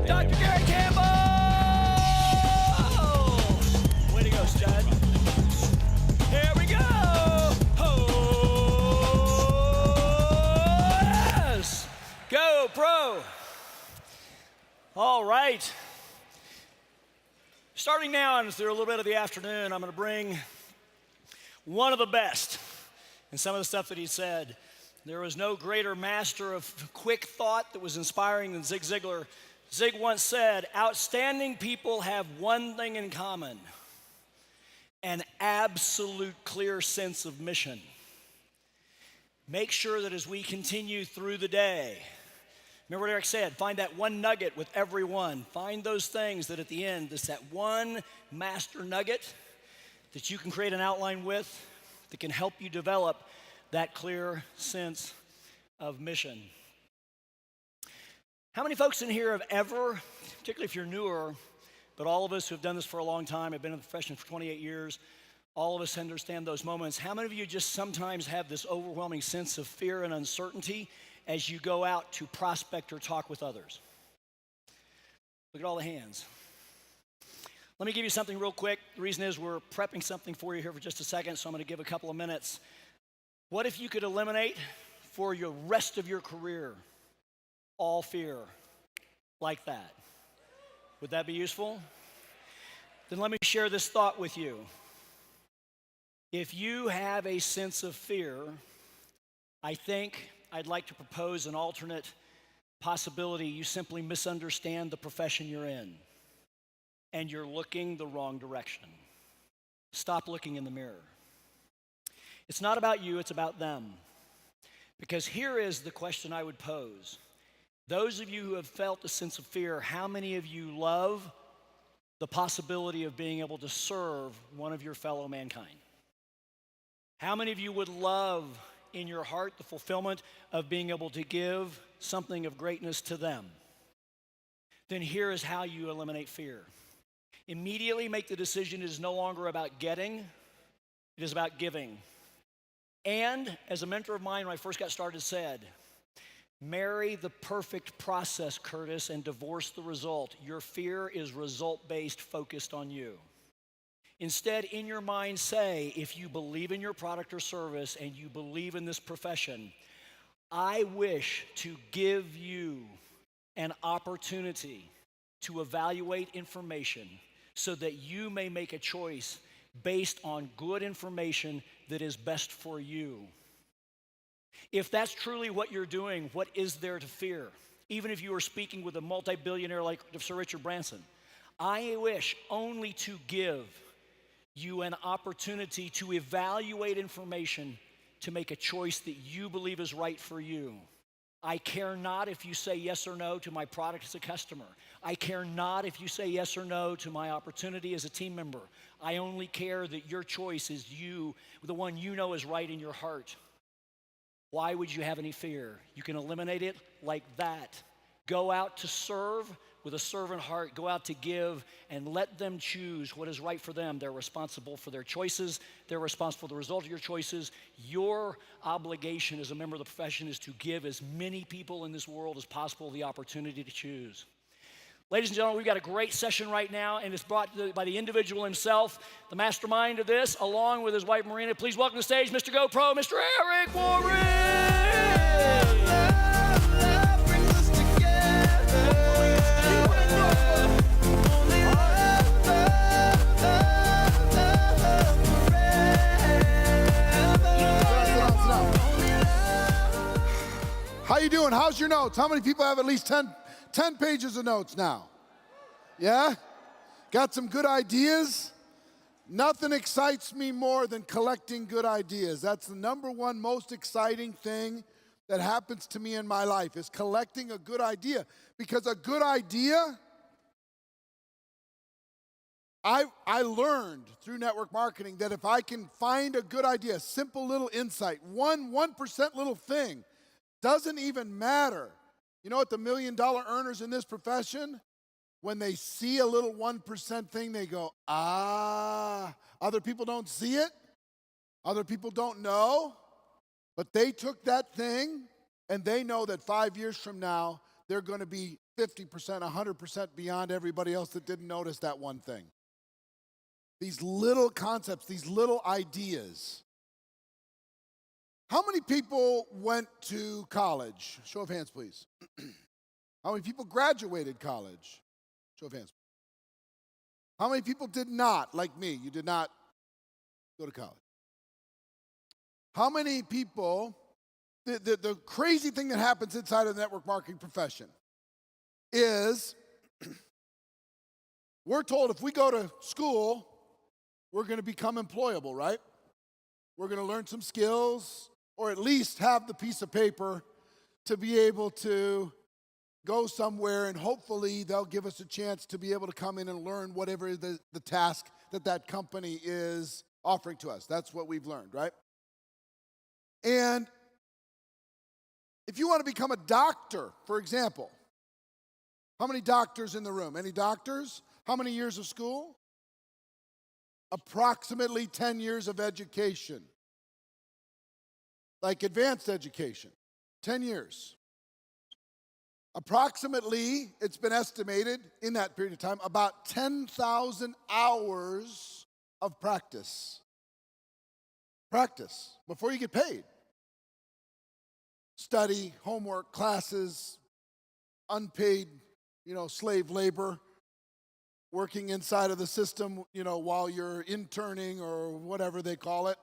Dr. Gary Campbell! Way to go, stud. Here we go! Oh, yes! GoPro! All right. Starting now and through a little bit of the afternoon, I'm going to bring one of the best in some of the stuff that he said. There was no greater master of quick thought that was inspiring than Zig Ziglar. Zig once said, outstanding people have one thing in common: an absolute clear sense of mission. Make sure that as we continue through the day, remember what Eric said, find that one nugget with everyone. Find those things that at the end, it's that one master nugget that you can create an outline with that can help you develop that clear sense of mission. How many folks in here have ever, particularly if you're newer, but all of us who have done this for a long time, I've been in the profession for 28 years, all of us understand those moments. How many of you just sometimes have this overwhelming sense of fear and uncertainty as you go out to prospect or talk with others? Look at all the hands. Let me give you something real quick. The reason is we're prepping something for you here for just a second, so I'm going to give a couple of minutes. What if you could eliminate for the rest of your career all fear like that? Would that be useful? Then let me share this thought with you. If you have a sense of fear, I think I'd like to propose an alternate possibility. You simply misunderstand the profession you're in, and you're looking the wrong direction. Stop looking in the mirror. It's not about you, it's about them. Because here is the question I would pose. Those of you who have felt a sense of fear, how many of you love the possibility of being able to serve one of your fellow mankind? How many of you would love in your heart the fulfillment of being able to give something of greatness to them? Then here is how you eliminate fear. Immediately make the decision it is no longer about getting, it is about giving. And as a mentor of mine when I first got started said, marry the perfect process, Curtis, and divorce the result. Your fear is result-based, focused on you. Instead, in your mind, say, if you believe in your product or service and you believe in this profession, I wish to give you an opportunity to evaluate information so that you may make a choice based on good information that is best for you. If that's truly what you're doing, what is there to fear? Even if you are speaking with a multi-billionaire like Sir Richard Branson, I wish only to give you an opportunity to evaluate information to make a choice that you believe is right for you. I care not if you say yes or no to my product as a customer. I care not if you say yes or no to my opportunity as a team member. I only care that your choice is you, the one you know is right in your heart. Why would you have any fear? You can eliminate it like that. Go out to serve with a servant heart. Go out to give and let them choose what is right for them. They're responsible for their choices. They're responsible for the result of your choices. Your obligation as a member of the profession is to give as many people in this world as possible the opportunity to choose. Ladies and gentlemen, we've got a great session right now, and it's brought by the individual himself, the mastermind of this, along with his wife, Marina. Please welcome to the stage, Mr. GoPro, Mr. Eric Worre. How you doing? How's your notes? How many people have at least 10 pages of notes now? Yeah? Got some good ideas? Nothing excites me more than collecting good ideas. That's the number one most exciting thing that happens to me in my life is collecting a good idea. Because a good idea, I learned through network marketing that if I can find a good idea, simple little insight, 1% little thing, doesn't even matter. You know what the $1 million earners in this profession, when they see a little 1% thing, they go, ah, other people don't see it. Other people don't know. But they took that thing, and they know that 5 years from now, they're going to be 50%, 100% beyond everybody else that didn't notice that one thing. These little concepts, these little ideas. How many people went to college? Show of hands, please. How many people graduated college? Show of hands. How many people did not, like me, you did not go to college? How many people, the crazy thing that happens inside of the network marketing profession is we're told if we go to school, we're going to become employable, right? We're going to learn some skills, or at least have the piece of paper to be able to go somewhere, and hopefully they'll give us a chance to be able to come in and learn whatever the task that company is offering to us. That's what we've learned, right? And if you want to become a doctor, for example, how many doctors in the room? Any doctors? How many years of school? Approximately 10 years of education. Like advanced education, 10 years. Approximately, it's been estimated in that period of time, about 10,000 hours of practice. Practice, before you get paid. Study, homework, classes, unpaid, slave labor, working inside of the system, while you're interning or whatever they call it.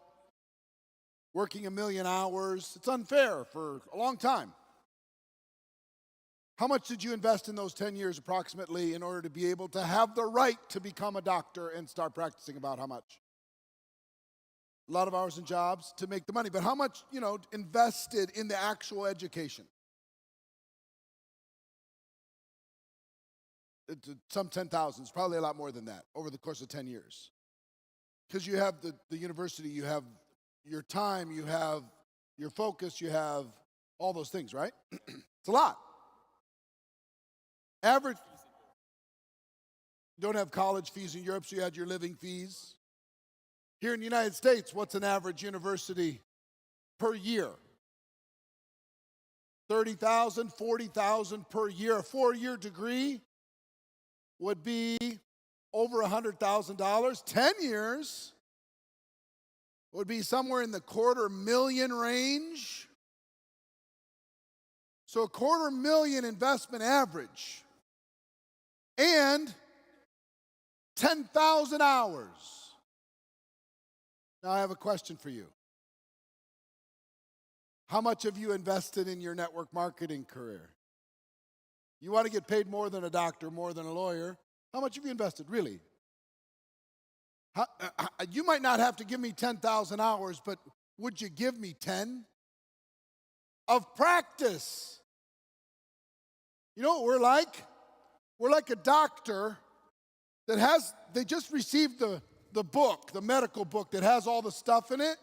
Working 1 million hours. It's unfair for a long time. How much did you invest in those 10 years approximately in order to be able to have the right to become a doctor and start practicing? About how much? A lot of hours and jobs to make the money. But how much, invested in the actual education? Some 10,000. It's probably a lot more than that over the course of 10 years. Because you have the university, you have your time, you have your focus, you have all those things, right? It's a lot. Average, you don't have college fees in Europe, so you had your living fees. Here in the United States, what's an average university per year? 30,000, 40,000 per year. A 4-year degree would be over $100,000. 10 years would be somewhere in the $250,000 range. So $250,000 investment average. And 10,000 hours. Now I have a question for you. How much have you invested in your network marketing career? You want to get paid more than a doctor, more than a lawyer. How much have you invested, really? You might not have to give me 10,000 hours, but would you give me 10? Of practice. You know what we're like? We're like a doctor they just received the book, the medical book that has all the stuff in it.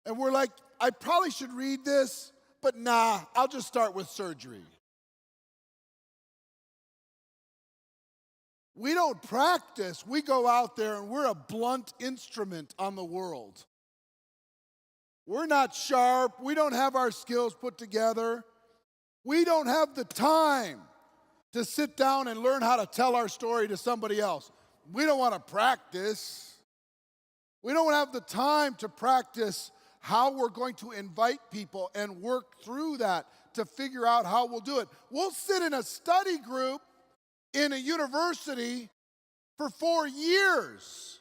And we're like, I probably should read this, but nah, I'll just start with surgery. We don't practice. We go out there and we're a blunt instrument on the world. We're not sharp. We don't have our skills put together. We don't have the time to sit down and learn how to tell our story to somebody else. We don't want to practice. We don't have the time to practice how we're going to invite people and work through that to figure out how we'll do it. We'll sit in a study group in a university for 4 years,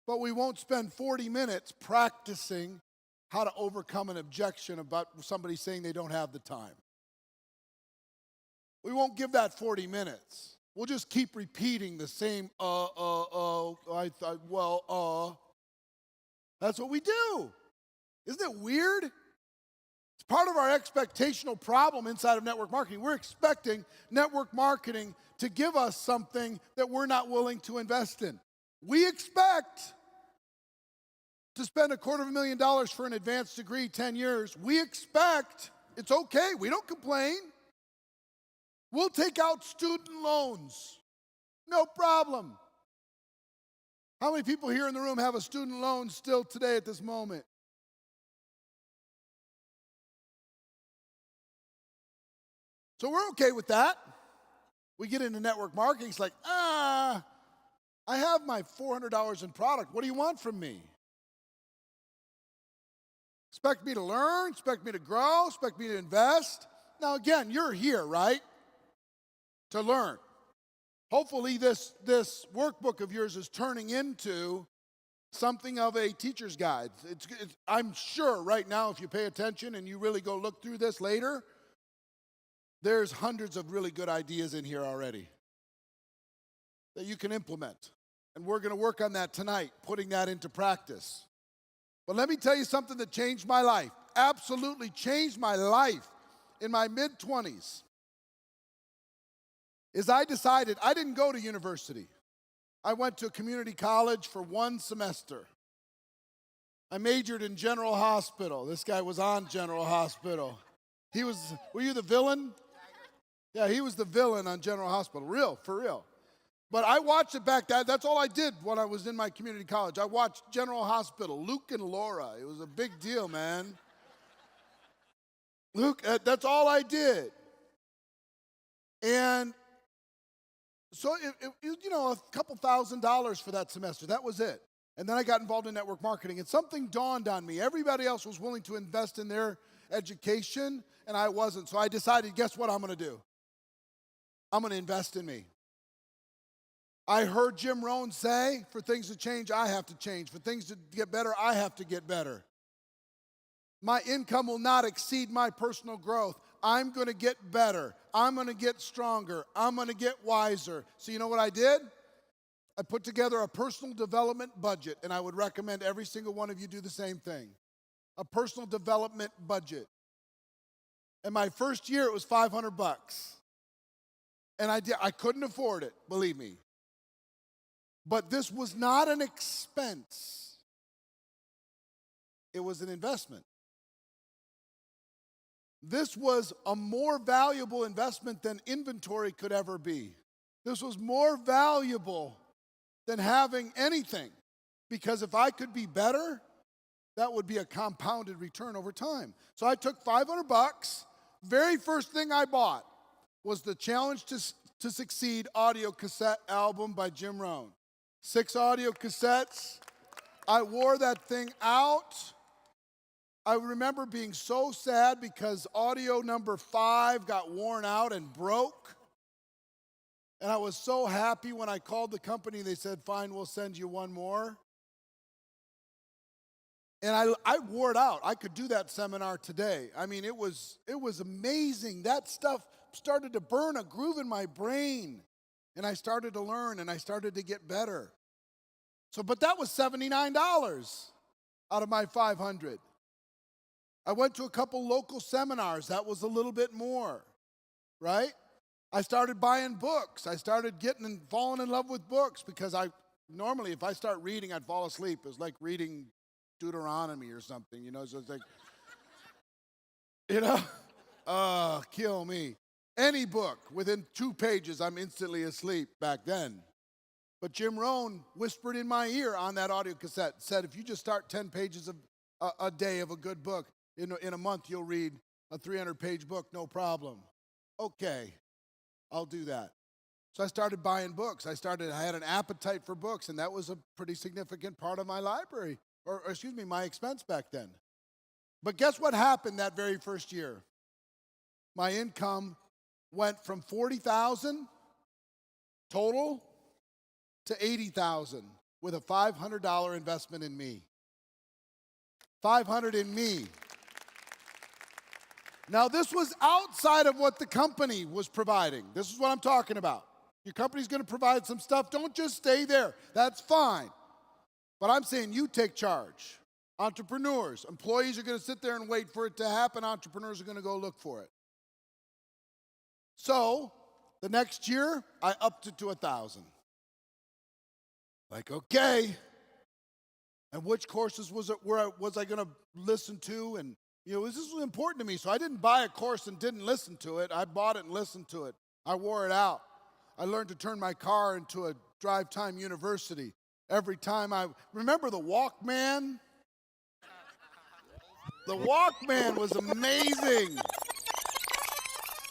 but we won't spend 40 minutes practicing how to overcome an objection about somebody saying they don't have the time. We won't give that 40 minutes. We'll just keep repeating the same, That's what we do. Isn't it weird? It's part of our expectational problem inside of network marketing. We're expecting network marketing to give us something that we're not willing to invest in. We expect to spend $250,000 for an advanced degree, 10 years. We expect, it's okay, we don't complain. We'll take out student loans, no problem. How many people here in the room have a student loan still today at this moment? So we're okay with that. We get into network marketing. It's like, I have my $400 in product. What do you want from me? Expect me to learn, expect me to grow, expect me to invest. Now again, you're here, right? To learn. Hopefully this workbook of yours is turning into something of a teacher's guide. I'm sure right now, if you pay attention and you really go look through this later, there's hundreds of really good ideas in here already that you can implement. And we're going to work on that tonight, putting that into practice. But let me tell you something that changed my life, absolutely changed my life in my mid-20s, is I decided I didn't go to university. I went to community college for 1 semester. I majored in General Hospital. This guy was on General Hospital. Were you the villain? Yeah, he was the villain on General Hospital, for real. But I watched it back. That's all I did when I was in my community college. I watched General Hospital, Luke and Laura. It was a big deal, man. Luke, that's all I did. And so, a couple $1,000s for that semester. That was it. And then I got involved in network marketing. And something dawned on me. Everybody else was willing to invest in their education, and I wasn't. So I decided, guess what I'm going to do? I'm going to invest in me. I heard Jim Rohn say, for things to change, I have to change. For things to get better, I have to get better. My income will not exceed my personal growth. I'm going to get better. I'm going to get stronger. I'm going to get wiser. So you know what I did? I put together a personal development budget, and I would recommend every single one of you do the same thing. A personal development budget. And my first year, it was $500. And I couldn't afford it, believe me. But this was not an expense. It was an investment. This was a more valuable investment than inventory could ever be. This was more valuable than having anything. Because if I could be better, that would be a compounded return over time. So I took $500. Very first thing I bought was the Challenge to Succeed audio cassette album by Jim Rohn. 6 audio cassettes. I wore that thing out. I remember being so sad because audio number 5 got worn out and broke. And I was so happy when I called the company. They said, fine, we'll send you 1 more. And I wore it out. I could do that seminar today. I mean, it was amazing. That stuff started to burn a groove in my brain. And I started to learn, and I started to get better. But that was $79 out of my $500. I went to a couple local seminars. That was a little bit more, right? I started buying books. I started falling in love with books because normally if I start reading, I'd fall asleep. It was like reading Deuteronomy or something, so it's like, oh, kill me. Any book, within 2 pages, I'm instantly asleep back then. But Jim Rohn whispered in my ear on that audio cassette, said, if you just start 10 pages a day of a good book, in a month you'll read a 300-page book, no problem. Okay, I'll do that. So I started buying books. I had an appetite for books, and that was a pretty significant part of my library, my expense back then. But guess what happened that very first year? My income went from $40,000 total to $80,000 with a $500 investment in me. $500 in me. Now, this was outside of what the company was providing. This is what I'm talking about. Your company's going to provide some stuff. Don't just stay there. That's fine. But I'm saying you take charge. Entrepreneurs, employees are going to sit there and wait for it to happen. Entrepreneurs are going to go look for it. So, the next year, I upped it to 1,000. Like, okay. And which courses was I going to listen to? And, this was important to me. So I didn't buy a course and didn't listen to it. I bought it and listened to it. I wore it out. I learned to turn my car into a drive time university. Every time remember the Walkman? The Walkman was amazing.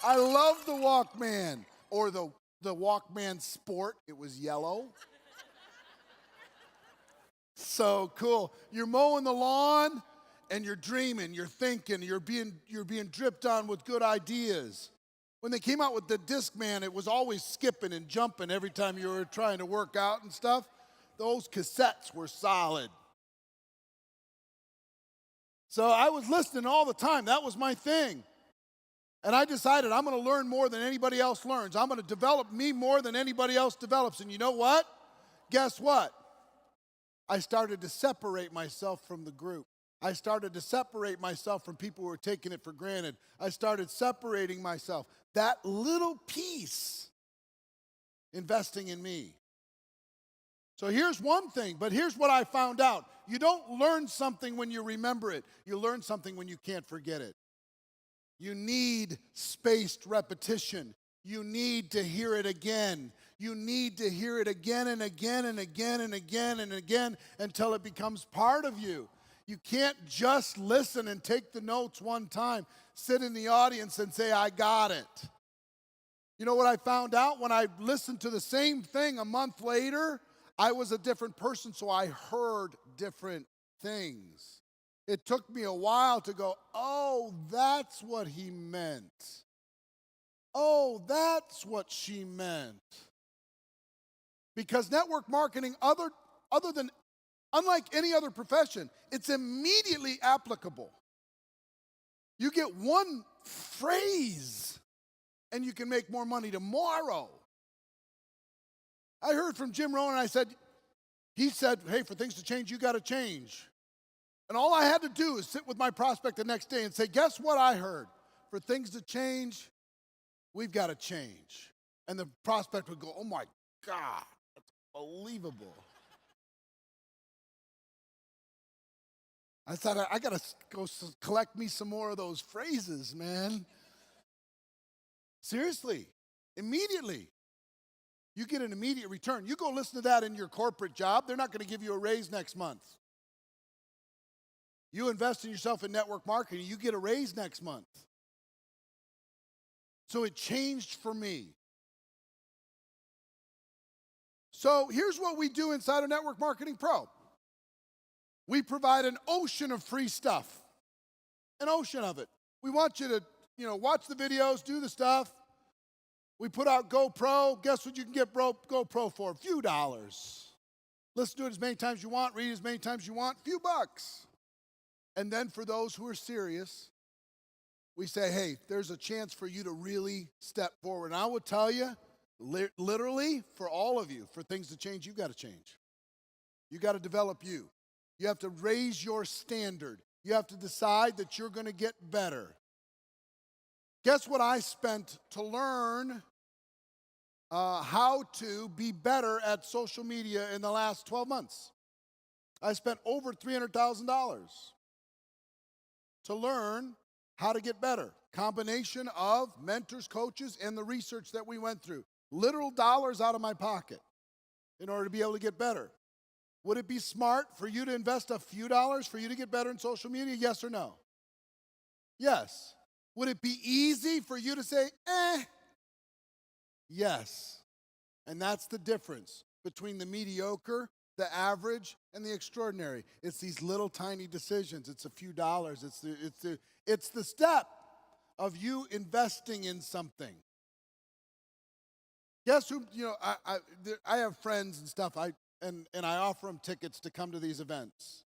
I love the Walkman, or the Walkman Sport. It was yellow. So cool. You're mowing the lawn and you're dreaming, you're thinking, you're being dripped on with good ideas. When they came out with the Discman, it was always skipping and jumping every time you were trying to work out and stuff. Those cassettes were solid. So I was listening all the time. That was my thing. And I decided I'm going to learn more than anybody else learns. I'm going to develop me more than anybody else develops. And you know what? Guess what? I started to separate myself from the group. I started to separate myself from people who were taking it for granted. I started separating myself. That little piece, investing in me. So here's one thing, but here's what I found out. You don't learn something when you remember it. You learn something when you can't forget it. You need spaced repetition. You need to hear it again. You need to hear it again and again and again and again and again until it becomes part of you. You can't just listen and take the notes one time, sit in the audience and say, I got it. You know what I found out? When I listened to the same thing a month later, I was a different person, so I heard different things. It took me a while to go, oh, that's what he meant. Oh, that's what she meant. Because network marketing, unlike any other profession, it's immediately applicable. You get one phrase and you can make more money tomorrow. I heard from Jim Rohn and he said, hey, for things to change, you got to change. And all I had to do is sit with my prospect the next day and say, guess what I heard? For things to change, we've got to change. And the prospect would go, oh my God, that's unbelievable. I thought, I got to go collect me some more of those phrases, man. Seriously, immediately. You get an immediate return. You go listen to that in your corporate job, they're not going to give you a raise next month. You invest in yourself in network marketing, you get a raise next month. So it changed for me. So here's what we do inside of Network Marketing Pro. We provide an ocean of free stuff. An ocean of it. We want you to, watch the videos, do the stuff. We put out GoPro. Guess what you can get GoPro for? A few dollars. Listen to it as many times as you want, read it as many times as you want, a few bucks. And then for those who are serious, we say, hey, there's a chance for you to really step forward. And I will tell you, literally, for all of you, for things to change, you've got to change. You got to develop you. You have to raise your standard. You have to decide that you're going to get better. Guess what I spent to learn how to be better at social media in the last 12 months? I spent over $300,000 to learn how to get better. Combination of mentors, coaches, and the research that we went through. Literal dollars out of my pocket in order to be able to get better. Would it be smart for you to invest a few dollars for you to get better in social media? Yes or no? Yes. Would it be easy for you to say, Yes. And that's the difference between the mediocre, the average, and the extraordinary. It's these little tiny decisions. It's a few dollars. It's the step of you investing in something. Guess who, I have friends and stuff, and I offer them tickets to come to these events.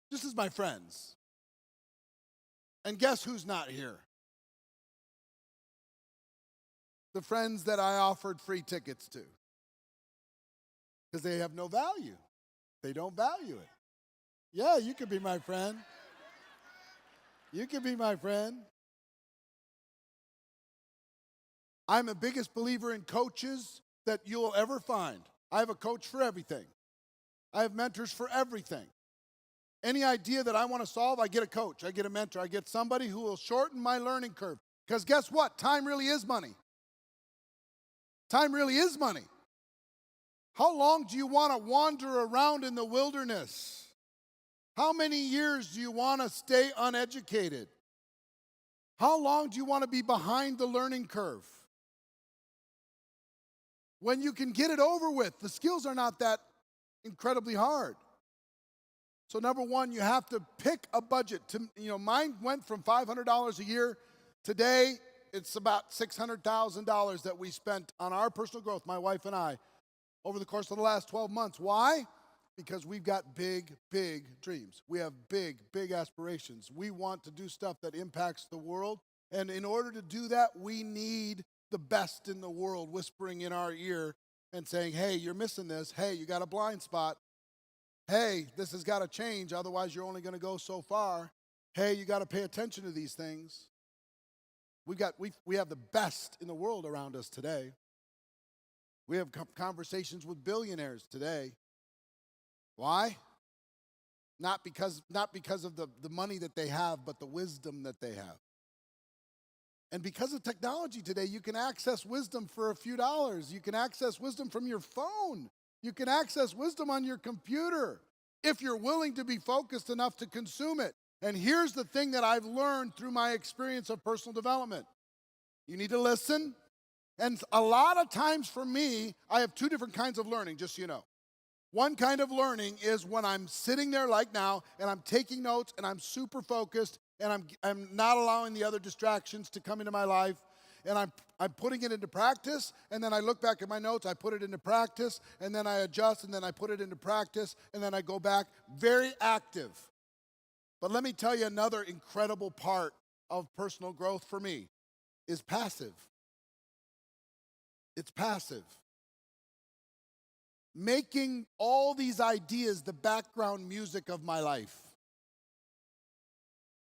Just as my friends. And guess who's not here? The friends that I offered free tickets to. Because they have no value. They don't value it. Yeah, you could be my friend. You could be my friend. I'm the biggest believer in coaches that you'll ever find. I have a coach for everything. I have mentors for everything. Any idea that I want to solve, I get a coach, I get a mentor, I get somebody who will shorten my learning curve. Because guess what? Time really is money. Time really is money. How long do you want to wander around in the wilderness? How many years do you want to stay uneducated? How long do you want to be behind the learning curve? When you can get it over with, the skills are not that incredibly hard. So number one, you have to pick a budget. Mine went from $500 a year. Today, it's about $600,000 that we spent on our personal growth, my wife and I, over the course of the last 12 months. Why? Because we've got big, big dreams. We have big, big aspirations. We want to do stuff that impacts the world. And in order to do that, we need the best in the world whispering in our ear and saying, hey, you're missing this. Hey, you got a blind spot. Hey, this has got to change. Otherwise, you're only going to go so far. Hey, you got to pay attention to these things. We have the best in the world around us today. We have conversations with billionaires today. Why? Not because of the money that they have, but the wisdom that they have. And because of technology today, you can access wisdom for a few dollars. You can access wisdom from your phone. You can access wisdom on your computer if you're willing to be focused enough to consume it. And here's the thing that I've learned through my experience of personal development. You need to listen. And a lot of times for me, I have two different kinds of learning, just so you know. One kind of learning is when I'm sitting there like now, and I'm taking notes, and I'm super focused, and I'm not allowing the other distractions to come into my life, and I'm putting it into practice, and then I look back at my notes, I put it into practice, and then I adjust, and then I put it into practice, and then I go back. Very active. But let me tell you, another incredible part of personal growth for me is passive. It's passive. Making all these ideas the background music of my life.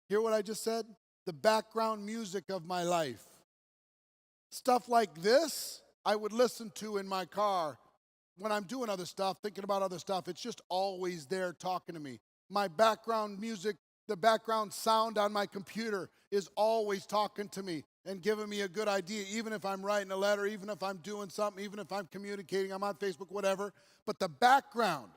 Hear what I just said? The background music of my life. Stuff like this, I would listen to in my car when I'm doing other stuff, thinking about other stuff. It's just always there talking to me. My background music, the background sound on my computer is always talking to me and giving me a good idea, even if I'm writing a letter, even if I'm doing something, even if I'm communicating, I'm on Facebook, whatever. But the background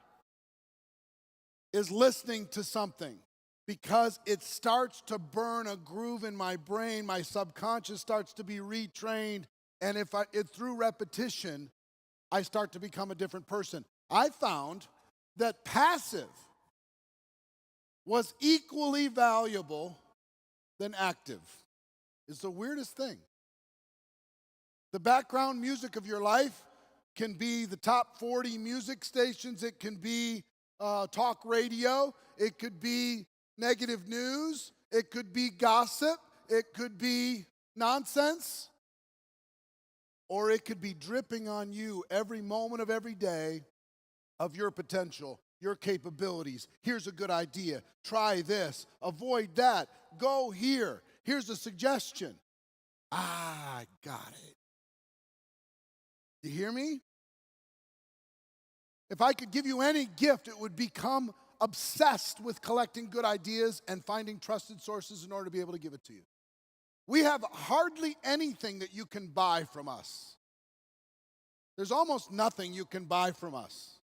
is listening to something because it starts to burn a groove in my brain. My subconscious starts to be retrained. And through repetition, I start to become a different person. I found that passive was equally valuable than active. It's the weirdest thing. The background music of your life can be the top 40 music stations. It can be talk radio. It could be negative news. It could be gossip. It could be nonsense. Or it could be dripping on you every moment of every day of your potential, your capabilities. Here's a good idea. Try this. Avoid that. Go here. Here's a suggestion. I got it. You hear me? If I could give you any gift, it would become obsessed with collecting good ideas and finding trusted sources in order to be able to give it to you. We have hardly anything that you can buy from us. There's almost nothing you can buy from us.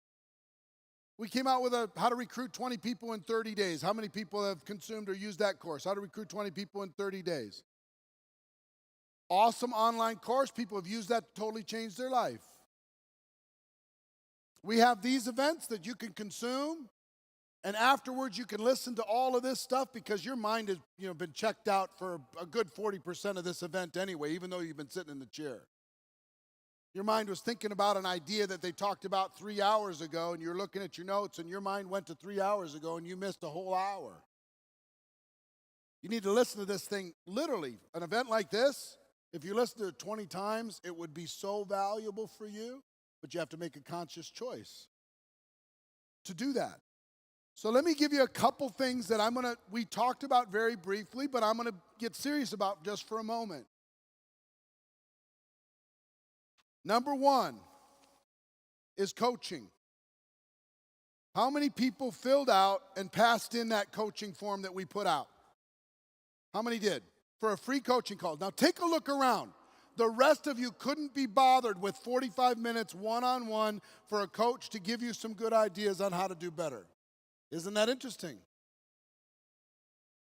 We came out with how to recruit 20 people in 30 days. How many people have consumed or used that course? How to recruit 20 people in 30 days. Awesome online course. People have used that to totally change their life. We have these events that you can consume, and afterwards you can listen to all of this stuff because your mind has been checked out for a good 40% of this event anyway, even though you've been sitting in the chair. Your mind was thinking about an idea that they talked about 3 hours ago, and you're looking at your notes, and your mind went to 3 hours ago, and you missed a whole hour. You need to listen to this thing literally. An event like this, if you listen to it 20 times, it would be so valuable for you, but you have to make a conscious choice to do that. So let me give you a couple things that we talked about very briefly, but I'm going to get serious about just for a moment. Number one is coaching. How many people filled out and passed in that coaching form that we put out? How many did? For a free coaching call. Now take a look around. The rest of you couldn't be bothered with 45 minutes one-on-one for a coach to give you some good ideas on how to do better. Isn't that interesting?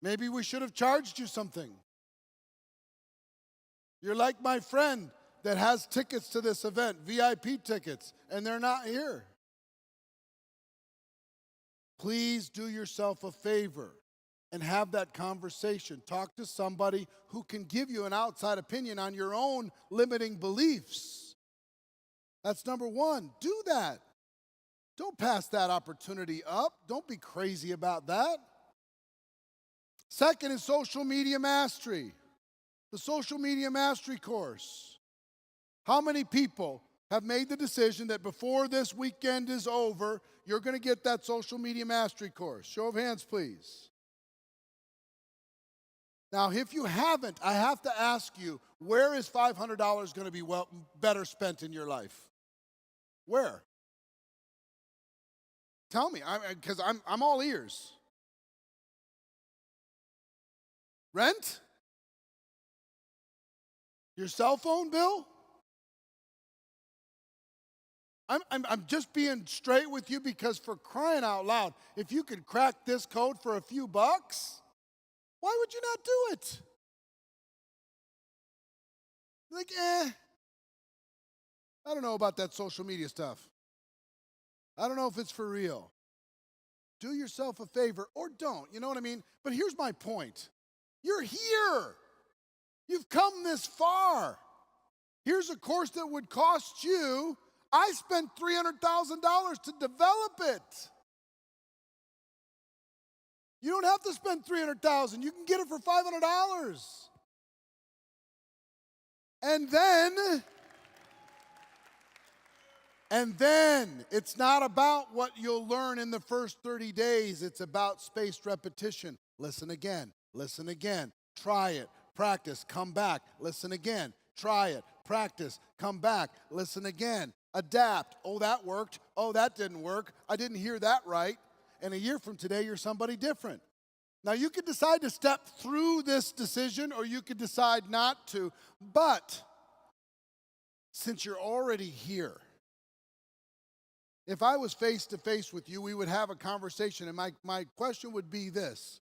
Maybe we should have charged you something. You're like my friend that has tickets to this event, VIP tickets, and they're not here. Please do yourself a favor and have that conversation. Talk to somebody who can give you an outside opinion on your own limiting beliefs. That's number one. Do that. Don't pass that opportunity up. Don't be crazy about that. Second is social media mastery. The social media mastery course. How many people have made the decision that before this weekend is over, you're going to get that social media mastery course? Show of hands, please. Now, if you haven't, I have to ask you, where is $500 going to be better spent in your life? Where? Tell me, because I'm all ears. Rent? Your cell phone bill? I'm just being straight with you, because for crying out loud, if you could crack this code for a few bucks, why would you not do it? Like, I don't know about that social media stuff. I don't know if it's for real. Do yourself a favor or don't, you know what I mean? But here's my point. You're here. You've come this far. Here's a course that would cost you, I spent $300,000 to develop it. You don't have to spend $300,000. You can get it for $500. And then it's not about what you'll learn in the first 30 days. It's about spaced repetition. Listen again. Listen again. Try it. Practice. Come back. Listen again. Try it. Practice. Come back. Listen again. Adapt. Oh, that worked. Oh, that didn't work. I didn't hear that right. And a year from today, you're somebody different. Now, you could decide to step through this decision, or you could decide not to. But since you're already here, if I was face to face with you, we would have a conversation. And my question would be this: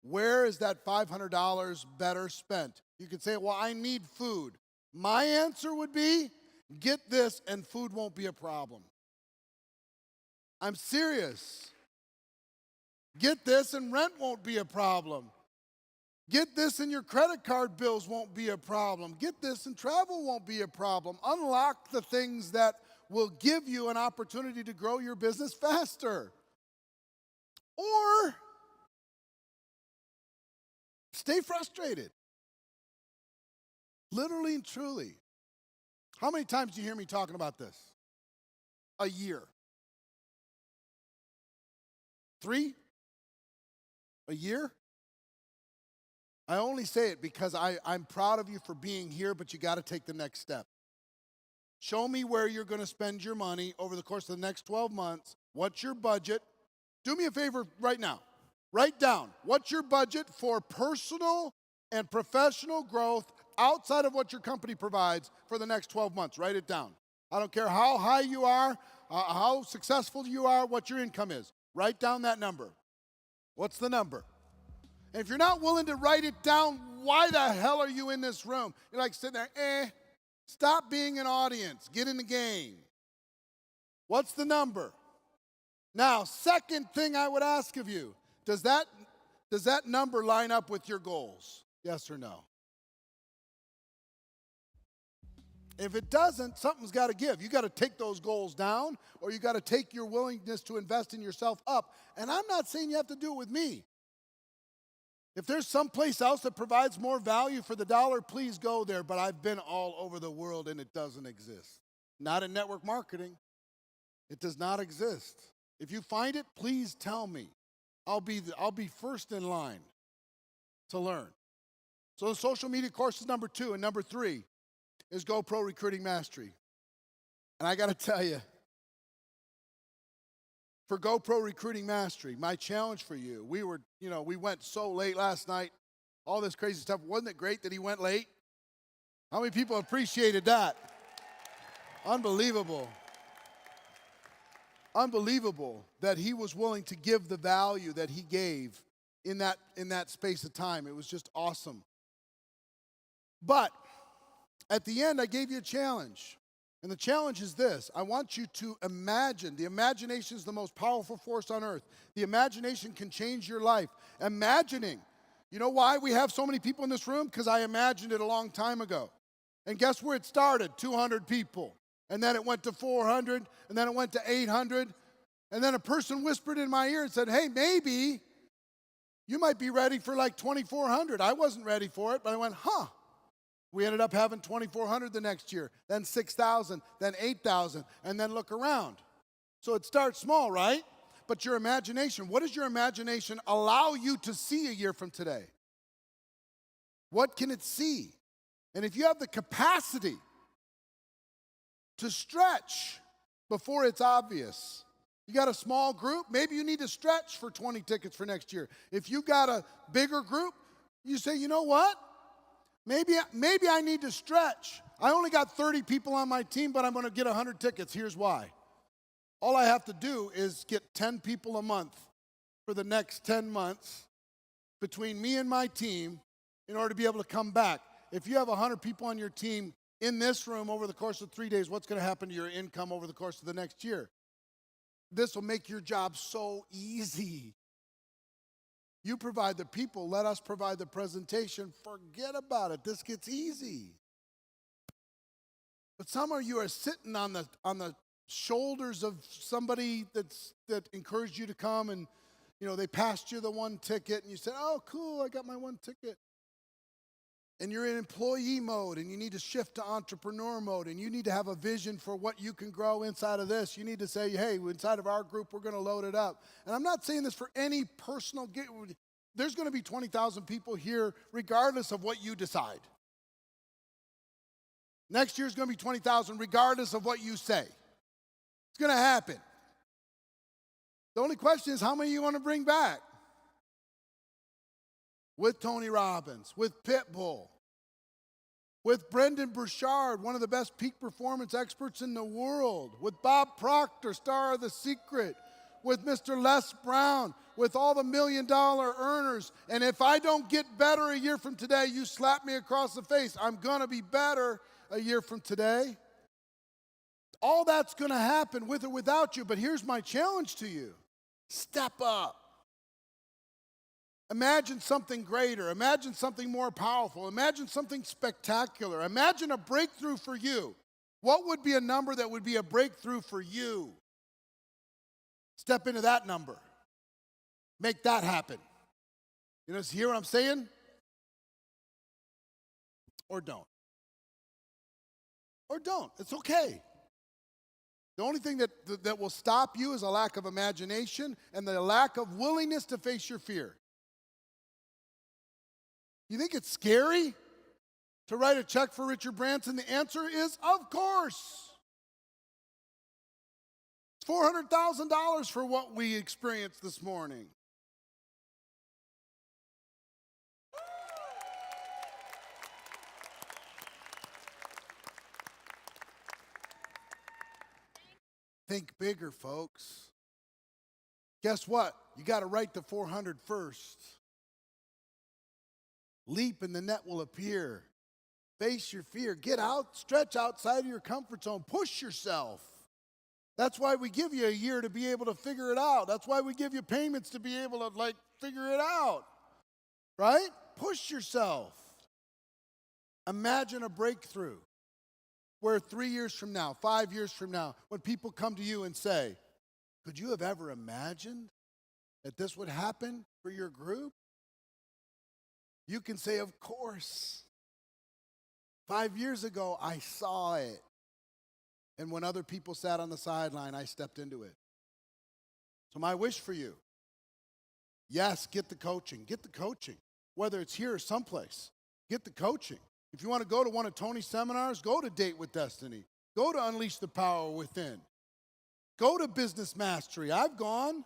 where is that $500 better spent? You could say, well, I need food. My answer would be, get this and food won't be a problem. I'm serious. Get this and rent won't be a problem. Get this and your credit card bills won't be a problem. Get this and travel won't be a problem. Unlock the things that will give you an opportunity to grow your business faster. Or stay frustrated. Literally and truly. How many times do you hear me talking about this? A year. 3? A year? I only say it because I'm proud of you for being here, but you got to take the next step. Show me where you're going to spend your money over the course of the next 12 months. What's your budget? Do me a favor right now. Write down, what's your budget for personal and professional growth outside of what your company provides for the next 12 months? Write it down. I don't care how high you are, how successful you are, what your income is. Write down that number. What's the number? And if you're not willing to write it down, why the hell are you in this room? You're like sitting there, Stop being an audience. Get in the game. What's the number? Now, second thing I would ask of you, does that number line up with your goals? Yes or no? If it doesn't, something's got to give. You got to take those goals down, or you got to take your willingness to invest in yourself up. And I'm not saying you have to do it with me. If there's someplace else that provides more value for the dollar, please go there. But I've been all over the world and it doesn't exist. Not in network marketing. It does not exist. If you find it, please tell me. I'll be first in line to learn. So the social media course is number 2, and number 3 is GoPro Recruiting Mastery. And I got to tell you, for GoPro Recruiting Mastery, my challenge for you, we went so late last night, all this crazy stuff. Wasn't it great that he went late? How many people appreciated that? Unbelievable. Unbelievable that he was willing to give the value that he gave in that space of time. It was just awesome. But At the end, I gave you a challenge. And the challenge is this. I want you to imagine. The imagination is the most powerful force on earth. The imagination can change your life. Imagining. You know why we have so many people in this room? Because I imagined it a long time ago. And guess where it started? 200 people. And then it went to 400. And then it went to 800. And then a person whispered in my ear and said, hey, maybe you might be ready for like 2,400. I wasn't ready for it, but I went, huh. We ended up having 2,400 the next year, then 6,000, then 8,000, and then look around. So it starts small, right? But your imagination, what does your imagination allow you to see a year from today? What can it see? And if you have the capacity to stretch before it's obvious, you got a small group, maybe you need to stretch for 20 tickets for next year. If you got a bigger group, you say, you know what? Maybe I need to stretch. I only got 30 people on my team, but I'm going to get 100 tickets. Here's why. All I have to do is get 10 people a month for the next 10 months between me and my team in order to be able to come back. If you have 100 people on your team in this room over the course of 3 days, what's going to happen to your income over the course of the next year? This will make your job so easy. You provide the people, let us provide the presentation. Forget about it. This gets easy. But some of you are sitting on the shoulders of somebody that encouraged you to come, and they passed you the one ticket and you said, oh, cool, I got my one ticket. And you're in employee mode and you need to shift to entrepreneur mode and you need to have a vision for what you can grow inside of this. You need to say, hey, inside of our group, we're going to load it up. And I'm not saying this for any personal gain. There's going to be 20,000 people here regardless of what you decide. Next year's going to be 20,000 regardless of what you say. It's going to happen. The only question is how many you want to bring back? With Tony Robbins, with Pitbull, with Brendan Burchard, one of the best peak performance experts in the world, with Bob Proctor, star of The Secret, with Mr. Les Brown, with all the $1 million earners. And if I don't get better a year from today, you slap me across the face. I'm going to be better a year from today. All that's going to happen with or without you. But here's my challenge to you. Step up. Imagine something greater. Imagine something more powerful. Imagine something spectacular. Imagine a breakthrough for you. What would be a number that would be a breakthrough for you? Step into that number. Make that happen. You hear what I'm saying? Or don't. Or don't. It's okay. The only thing that will stop you is a lack of imagination and the lack of willingness to face your fear. You think it's scary to write a check for Richard Branson? The answer is, of course. It's $400,000 for what we experienced this morning. Think bigger, folks. Guess what? You got to write the 400 first. Leap and the net will appear. Face your fear. Get out, stretch outside of your comfort zone. Push yourself. That's why we give you a year to be able to figure it out. That's why we give you payments to be able to figure it out. Right? Push yourself. Imagine a breakthrough where 3 years from now, 5 years from now, when people come to you and say, could you have ever imagined that this would happen for your group? You can say, of course. 5 years ago, I saw it. And when other people sat on the sideline, I stepped into it. So my wish for you, yes, get the coaching. Get the coaching. Whether it's here or someplace, get the coaching. If you want to go to one of Tony's seminars, go to Date with Destiny. Go to Unleash the Power Within. Go to Business Mastery. I've gone.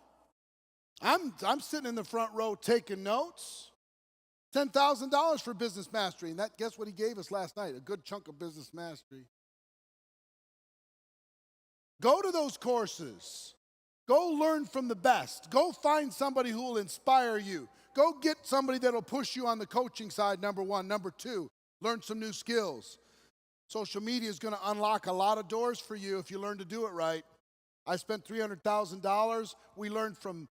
I'm sitting in the front row taking notes. $10,000 for Business Mastery. And guess what he gave us last night? A good chunk of Business Mastery. Go to those courses. Go learn from the best. Go find somebody who will inspire you. Go get somebody that will push you on the coaching side, number one. Number two, learn some new skills. Social media is going to unlock a lot of doors for you if you learn to do it right. I spent $300,000. We learned from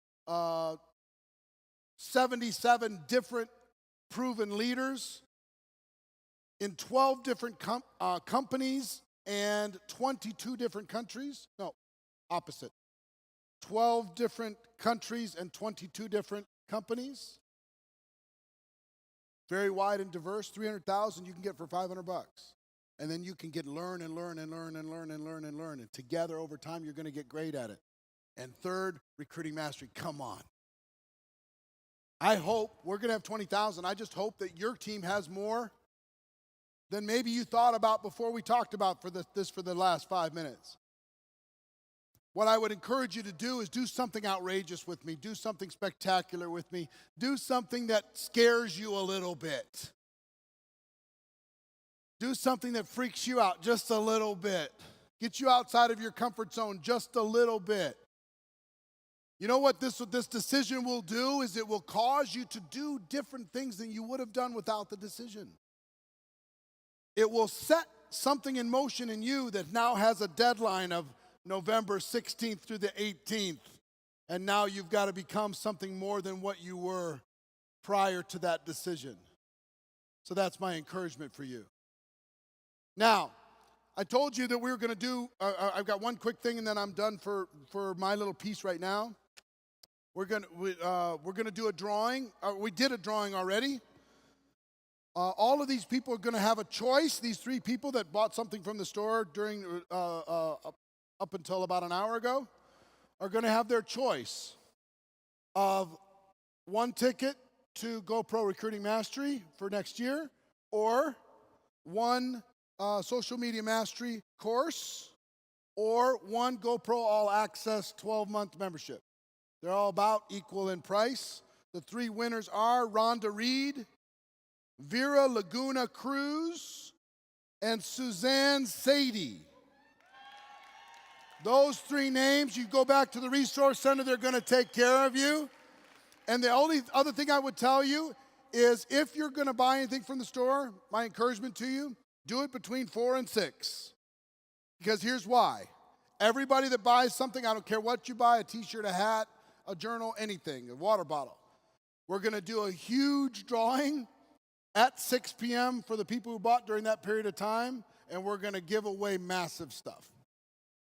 77 different proven leaders in 12 different companies and 22 different countries. No, opposite. 12 different countries and 22 different companies. Very wide and diverse. 300,000 you can get for 500 bucks. And then you can learn and learn and learn and learn and learn and learn. And together over time, you're going to get great at it. And third, recruiting mastery. Come on. I hope we're going to have 20,000. I just hope that your team has more than maybe you thought about before we talked about for the last 5 minutes. What I would encourage you to do is do something outrageous with me. Do something spectacular with me. Do something that scares you a little bit. Do something that freaks you out just a little bit. Get you outside of your comfort zone just a little bit. You know what this decision will do is it will cause you to do different things than you would have done without the decision. It will set something in motion in you that now has a deadline of November 16th through the 18th. And now you've got to become something more than what you were prior to that decision. So that's my encouragement for you. Now, I told you that we were going to do, I've got one quick thing and then I'm done for my little piece right now. We're going to do a drawing. We did a drawing already. All of these people are going to have a choice. These 3 people that bought something from the store during up until about an hour ago are going to have their choice of 1 ticket to GoPro Recruiting Mastery for next year or 1 social media mastery course or 1 GoPro All Access 12-month membership. They're all about equal in price. The 3 winners are Rhonda Reed, Vera Laguna Cruz, and Suzanne Sadie. Those 3 names, you go back to the resource center, they're going to take care of you. And the only other thing I would tell you is if you're going to buy anything from the store, my encouragement to you, do it between 4 and 6. Because here's why. Everybody that buys something, I don't care what you buy, a t-shirt, a hat, a journal, anything, a water bottle. We're going to do a huge drawing at 6 p.m. for the people who bought during that period of time, and we're going to give away massive stuff.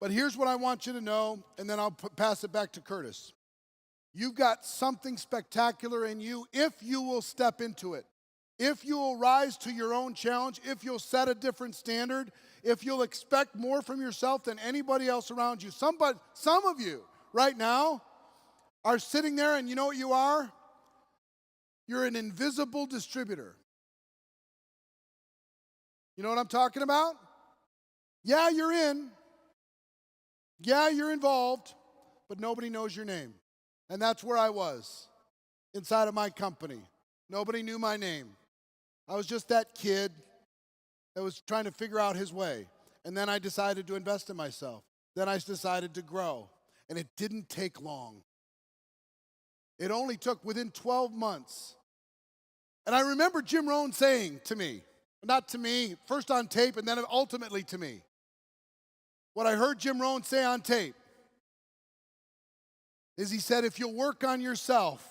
But here's what I want you to know, and then I'll pass it back to Curtis. You've got something spectacular in you if you will step into it. If you will rise to your own challenge, if you'll set a different standard, if you'll expect more from yourself than anybody else around you. Some of you right now are sitting there and you know what you are? You're an invisible distributor. You know what I'm talking about? Yeah, you're in. Yeah, you're involved, but nobody knows your name. And that's where I was inside of my company. Nobody knew my name. I was just that kid that was trying to figure out his way. And then I decided to invest in myself. Then I decided to grow. And it didn't take long. It only took within 12 months. And I remember Jim Rohn saying to me, not to me, first on tape and then ultimately to me, what I heard Jim Rohn say on tape is he said, if you'll work on yourself,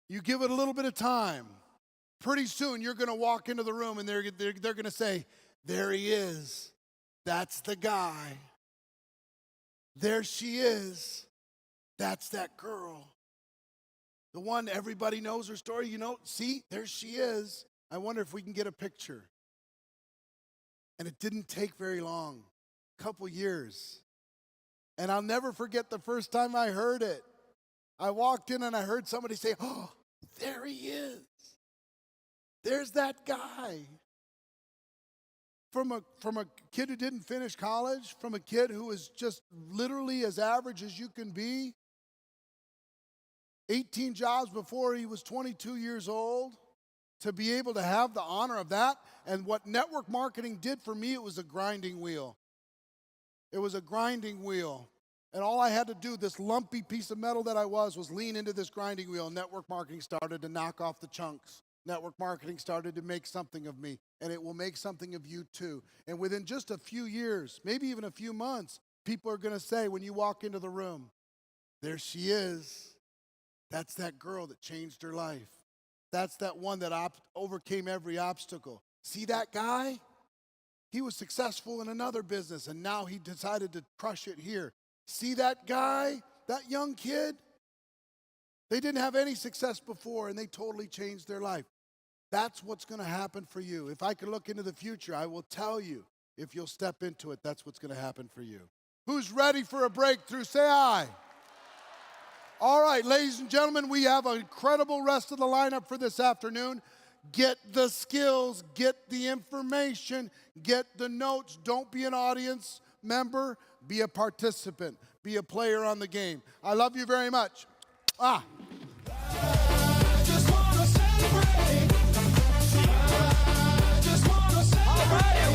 you give it a little bit of time, pretty soon you're going to walk into the room and they're going to say, there he is. That's the guy. There she is. That's that girl. The one everybody knows her story. You know, see, there she is. I wonder if we can get a picture. And it didn't take very long, a couple years. And I'll never forget the first time I heard it. I walked in and I heard somebody say, oh, there he is. There's that guy. From a kid who didn't finish college, from a kid who was just literally as average as you can be, 18 jobs before he was 22 years old, to be able to have the honor of that. And what network marketing did for me, it was a grinding wheel. It was a grinding wheel. And all I had to do, this lumpy piece of metal that I was lean into this grinding wheel. Network marketing started to knock off the chunks, network marketing started to make something of me, and it will make something of you too. And within just a few years, maybe even a few months, people are going to say when you walk into the room, there she is. That's that girl that changed her life. That's that one that overcame every obstacle. See that guy? He was successful in another business, and now he decided to crush it here. See that guy, that young kid? They didn't have any success before, and they totally changed their life. That's what's going to happen for you. If I could look into the future, I will tell you, if you'll step into it, that's what's going to happen for you. Who's ready for a breakthrough? Say aye. All right, ladies and gentlemen, we have an incredible rest of the lineup for this afternoon. Get the skills, get the information, get the notes. Don't be an audience member, be a participant, be a player on the game. I love you very much.